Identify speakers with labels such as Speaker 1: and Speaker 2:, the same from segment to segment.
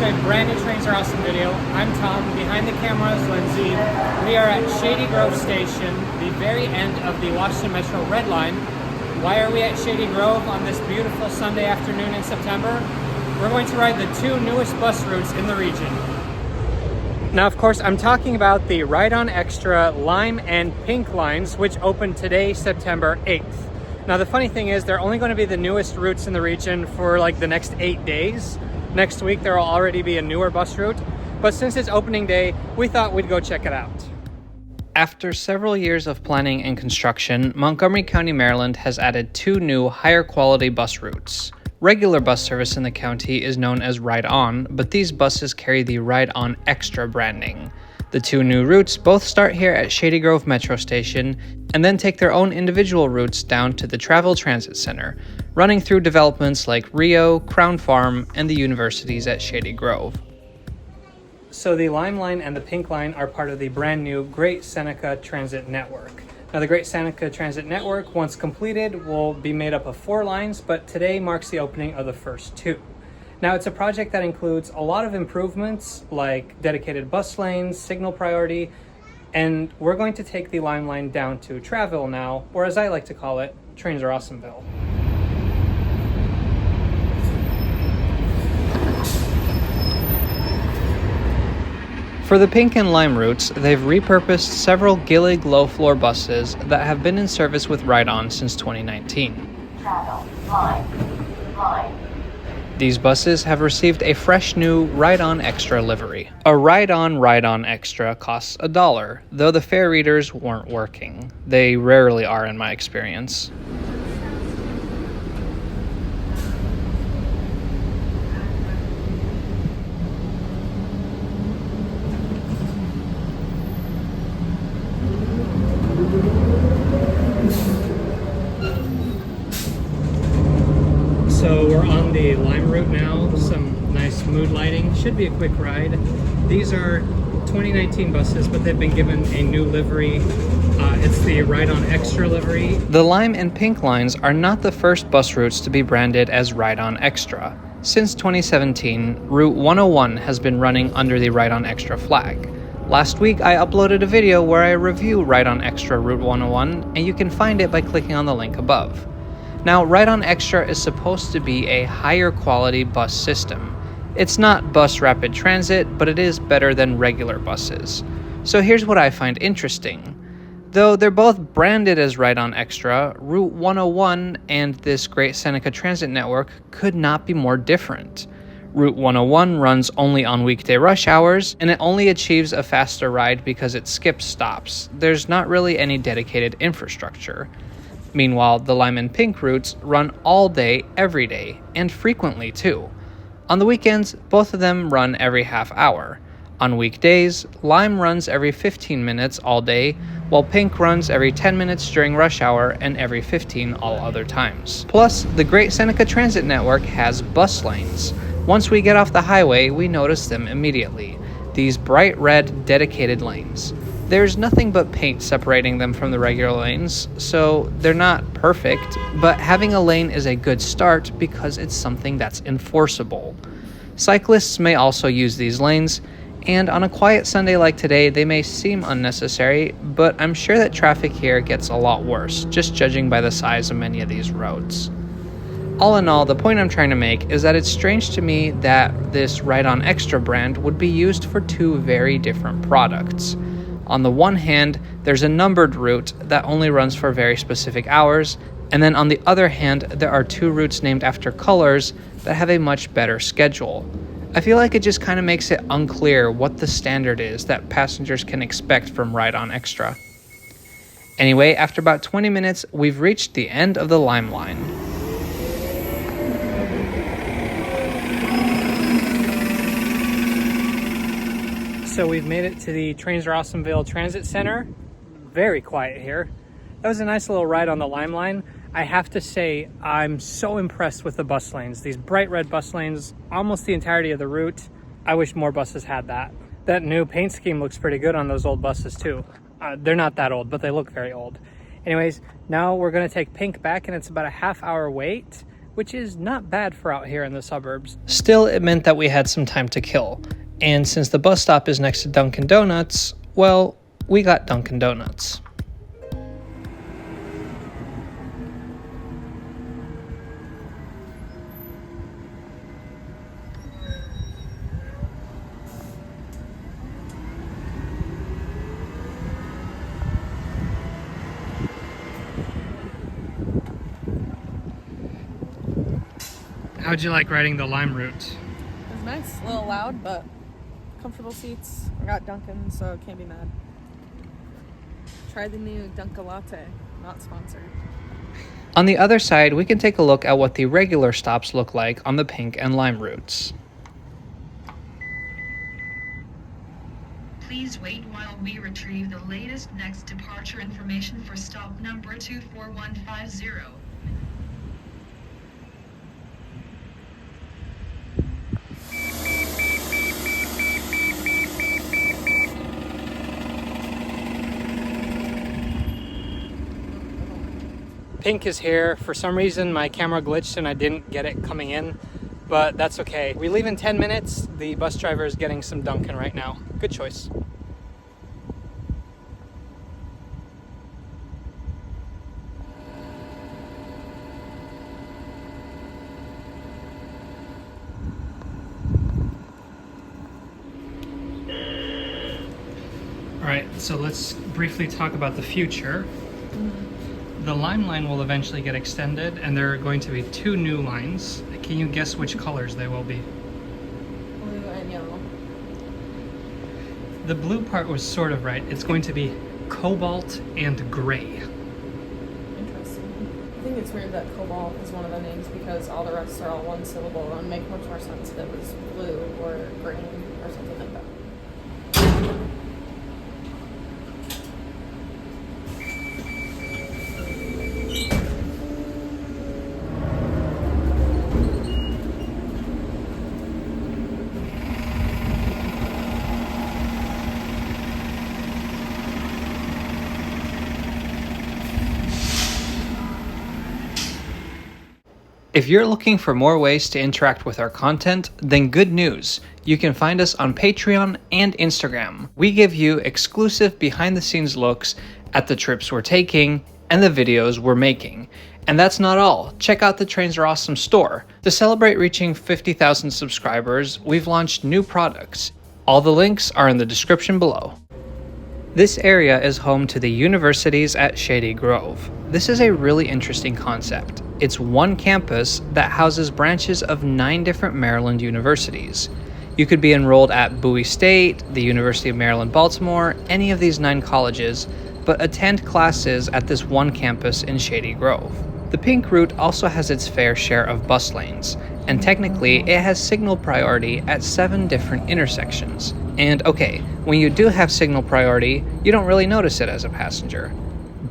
Speaker 1: to a brand new Trains Are Awesome video. I'm Tom, behind the camera is Lindsay. We are at Shady Grove Station, the very end of the Washington Metro Red Line. Why are we at Shady Grove on this beautiful Sunday afternoon in September? We're going to ride the two newest bus routes in the region. Now, of course, I'm talking about the Ride On Extra Lime and Pink lines, which opened today, September 8th. Now, the funny thing is they're only going to be the newest routes in the region for like the next 8 days. Next week, there will already be a newer bus route. But since it's opening day, we thought we'd go check it out. After several years of planning and construction, Montgomery County, Maryland has added two new higher quality bus routes. Regular bus service in the county is known as Ride On, but these buses carry the Ride On Extra branding. The two new routes both start here at Shady Grove Metro Station and then take their own individual routes down to the Travel Transit Center, running through developments like Rio, Crown Farm, and the universities at Shady Grove. So the Lime Line and the Pink Line are part of the brand new Great Seneca Transit Network. Now, the Great Seneca Transit Network, once completed, will be made up of 4 lines, but today marks the opening of the first 2. Now, it's a project that includes a lot of improvements like dedicated bus lanes, signal priority, and we're going to take the Lime Line down to Traville now, or as I like to call it, Trains Are Awesomeville. For the Pink and Lime routes, they've repurposed several Gillig low-floor buses that have been in service with Ride On since 2019.
Speaker 2: Travel, line.
Speaker 1: These buses have received a fresh new Ride On Extra livery. A Ride On Extra costs $1, though the fare readers weren't working. They rarely are in my experience. So we're on the Lime route now, some nice mood lighting, should be a quick ride. These are 2019 buses, but they've been given a new livery. It's the Ride On Extra livery. The Lime and Pink lines are not the first bus routes to be branded as Ride On Extra. Since 2017, Route 101 has been running under the Ride On Extra flag. Last week, I uploaded a video where I review Ride On Extra Route 101, and you can find it by clicking on the link above. Now, Ride On Extra is supposed to be a higher quality bus system. It's not bus rapid transit, but it is better than regular buses. So here's what I find interesting. Though they're both branded as Ride On Extra, Route 101 and this Great Seneca Transit Network could not be more different. Route 101 runs only on weekday rush hours, and it only achieves a faster ride because it skips stops. There's not really any dedicated infrastructure. Meanwhile, the Lime and Pink routes run all day, every day, and frequently too. On the weekends, both of them run every half hour. On weekdays, Lime runs every 15 minutes all day, while Pink runs every 10 minutes during rush hour and every 15 all other times. Plus, the Great Seneca Transit Network has bus lanes. Once we get off the highway, we notice them immediately. These bright red dedicated lanes. There's nothing but paint separating them from the regular lanes, so they're not perfect, but having a lane is a good start because it's something that's enforceable. Cyclists may also use these lanes, and on a quiet Sunday like today, they may seem unnecessary, but I'm sure that traffic here gets a lot worse, just judging by the size of many of these roads. All in all, the point I'm trying to make is that it's strange to me that this Ride On Extra brand would be used for two very different products. On the one hand, there's a numbered route that only runs for very specific hours, and then on the other hand, there are two routes named after colors that have a much better schedule. I feel like it just kind of makes it unclear what the standard is that passengers can expect from Ride On Extra. Anyway, after about 20 minutes, we've reached the end of the Lime Line. So we've made it to the Trains Are Awesomeville Transit Center. Very quiet here. That was a nice little ride on the Lime Line. I have to say, I'm so impressed with the bus lanes. These bright red bus lanes, almost the entirety of the route. I wish more buses had that. That new paint scheme looks pretty good on those old buses too. They're not that old, but they look very old. Anyways, now we're gonna take Pink back and it's about a half-hour wait. which is not bad for out here in the suburbs. Still, it meant that we had some time to kill. And since the bus stop is next to Dunkin' Donuts, well, we got Dunkin' Donuts. How'd you like riding the Lime route?
Speaker 3: It was nice, a little loud, but comfortable seats. I got Dunkin', so can't be mad. Try the new Dunkin' Latte, not sponsored.
Speaker 1: On the other side, we can take a look at what the regular stops look like on the Pink and Lime routes.
Speaker 4: Please wait while we retrieve the latest next departure information for stop number 24150.
Speaker 1: Pink is here. For some reason, my camera glitched and I didn't get it coming in, but that's okay. We leave in 10 minutes. The bus driver is getting some Dunkin' right now. Good choice. All right, so let's briefly talk about the future. The Lime line will eventually get extended, and there are going to be 2 new lines. Can you guess which colors they will be?
Speaker 3: Blue and yellow.
Speaker 1: The blue part was sort of right. It's going to be cobalt and gray.
Speaker 3: Interesting. I think it's weird that Cobalt is one of the names because all the rest are all one syllable. It would make much more sense if it was blue or green or something like that.
Speaker 1: If you're looking for more ways to interact with our content, then good news. You can find us on Patreon and Instagram. We give you exclusive behind-the-scenes looks at the trips we're taking and the videos we're making. And that's not all. Check out the Trains Are Awesome store. To celebrate reaching 50,000 subscribers, we've launched new products. All the links are in the description below. This area is home to the universities at Shady Grove. This is a really interesting concept. It's one campus that houses branches of 9 different Maryland universities. You could be enrolled at Bowie State, the University of Maryland, Baltimore, any of these 9 colleges, but attend classes at this one campus in Shady Grove. The Pink route also has its fair share of bus lanes, and technically it has signal priority at 7 different intersections. And okay, when you do have signal priority, you don't really notice it as a passenger.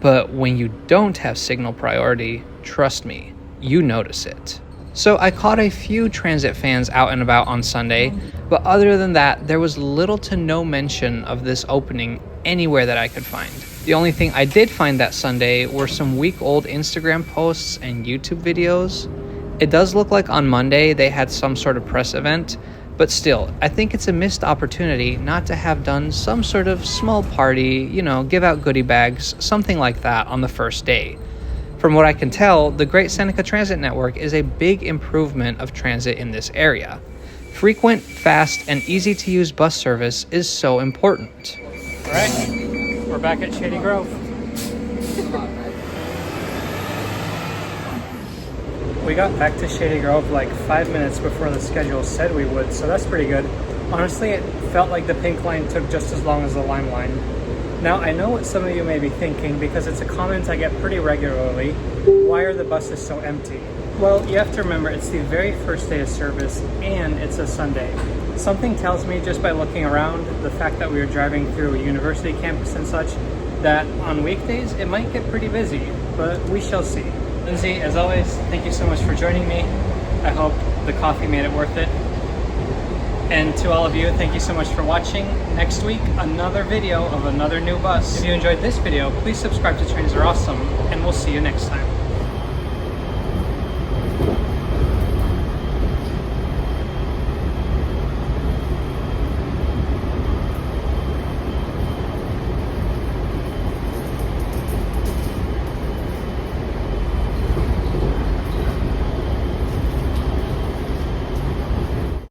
Speaker 1: But when you don't have signal priority, trust me, you notice it. So I caught a few transit fans out and about on Sunday, but other than that, there was little to no mention of this opening anywhere that I could find. The only thing I did find that Sunday were some week-old Instagram posts and YouTube videos. It does look like on Monday they had some sort of press event, but still, I think it's a missed opportunity not to have done some sort of small party, give out goodie bags, something like that on the first day. From what I can tell, the Great Seneca Transit Network is a big improvement of transit in this area. Frequent, fast, and easy-to-use bus service is so important. All right, we're back at Shady Grove. We got back to Shady Grove like 5 minutes before the schedule said we would, so that's pretty good. Honestly, it felt like the Pink line took just as long as the Lime line. Now, I know what some of you may be thinking because it's a comment I get pretty regularly. Why are the buses so empty? Well, you have to remember it's the very first day of service and it's a Sunday. Something tells me just by looking around, the fact that we were driving through a university campus and such, that on weekdays it might get pretty busy, but we shall see. Lindsay, as always, thank you so much for joining me. I hope the coffee made it worth it. And to all of you, thank you so much for watching. Next week, another video of another new bus. If you enjoyed this video, please subscribe to Trains Are Awesome, and we'll see you next time.